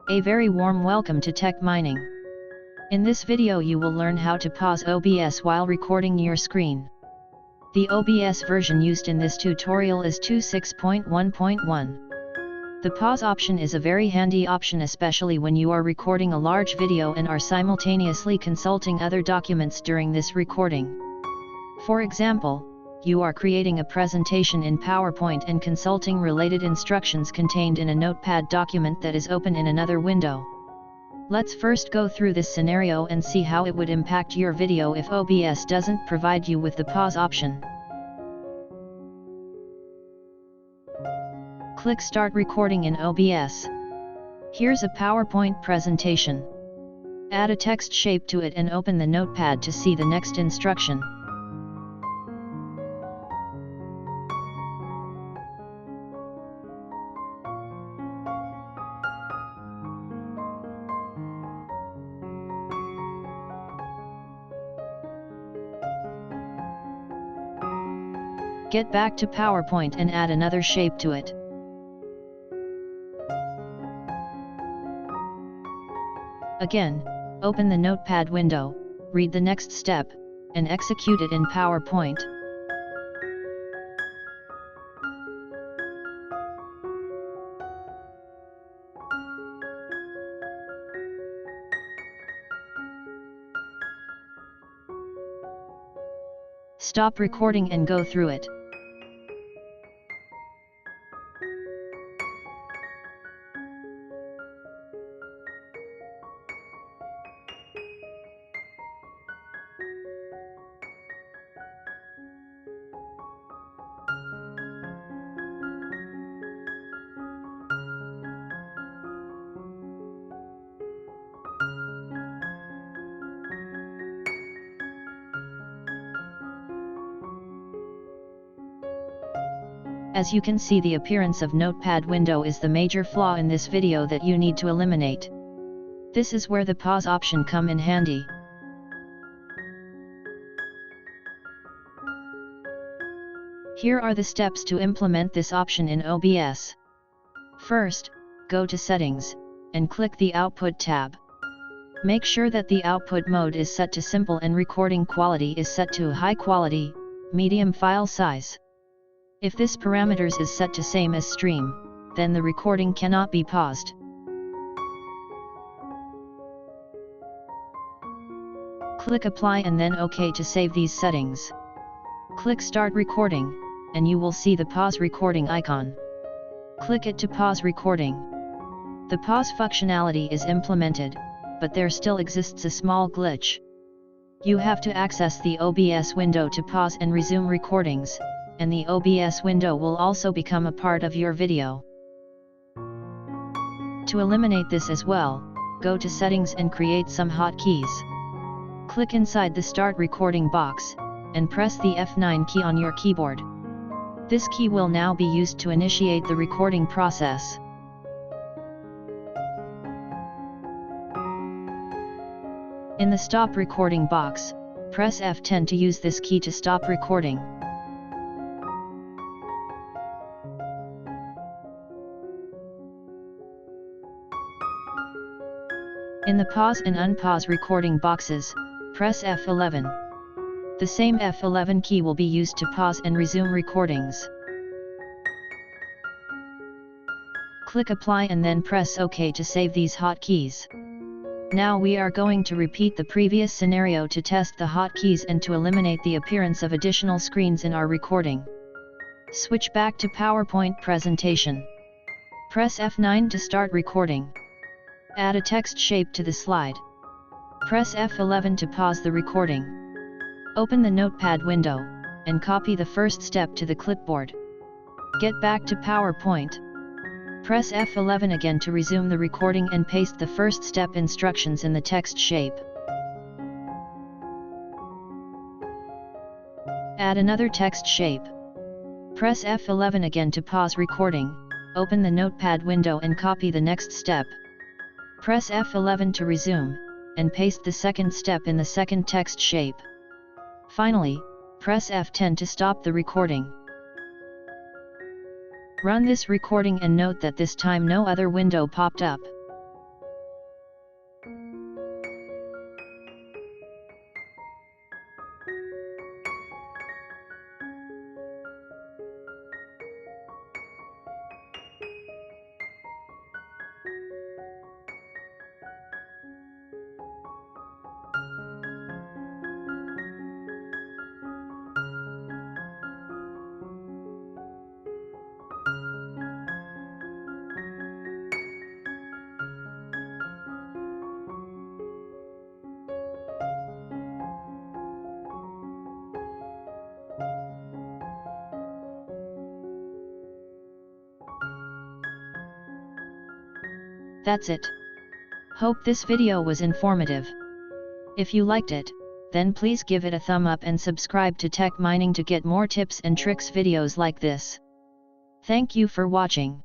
A very warm welcome to Tech Mining. In this video you will learn how to pause OBS while recording your screen. The OBS version used in this tutorial is 26.1.1. The pause option is a very handy option, especially when you are recording a large video and are simultaneously consulting other documents during this recording. For example, you are creating a presentation in PowerPoint and consulting related instructions contained in a Notepad document that is open in another window. Let's first go through this scenario and see how it would impact your video if OBS doesn't provide you with the pause option. Click Start Recording in OBS. Here's a PowerPoint presentation. Add a text shape to it and open the Notepad to see the next instruction. Get back to PowerPoint and add another shape to it. Again, open the Notepad window, read the next step, and execute it in PowerPoint. Stop recording and go through it. As you can see, the appearance of Notepad window is the major flaw in this video that you need to eliminate. This is where the pause option come in handy. Here are the steps to implement this option in OBS. First, go to Settings, and click the Output tab. Make sure that the output mode is set to simple and recording quality is set to high quality, medium file size. If this parameters is set to same as stream, then the recording cannot be paused. Click Apply and then OK to save these settings. Click Start Recording, and you will see the pause recording icon. Click it to pause recording. The pause functionality is implemented, but there still exists a small glitch. You have to access the OBS window to pause and resume recordings, and the OBS window will also become a part of your video. To eliminate this as well, go to Settings and create some hotkeys. Click inside the Start Recording box, and press the F9 key on your keyboard. This key will now be used to initiate the recording process. In the Stop Recording box, press F10 to use this key to stop recording. In the Pause and Unpause recording boxes, press F11. The same F11 key will be used to pause and resume recordings. Click Apply and then press OK to save these hotkeys. Now we are going to repeat the previous scenario to test the hotkeys and to eliminate the appearance of additional screens in our recording. Switch back to PowerPoint presentation. Press F9 to start recording. Add a text shape to the slide. Press F11 to pause the recording. Open the Notepad window, and copy the first step to the clipboard. Get back to PowerPoint. Press F11 again to resume the recording and paste the first step instructions in the text shape. Add another text shape. Press F11 again to pause recording, open the Notepad window and copy the next step. Press F11 to resume, and paste the second step in the second text shape. Finally, press F10 to stop the recording. Run this recording and note that this time no other window popped up. That's it. Hope this video was informative. If you liked it, then please give it a thumb up and subscribe to Tech Mining to get more tips and tricks videos like this. Thank you for watching.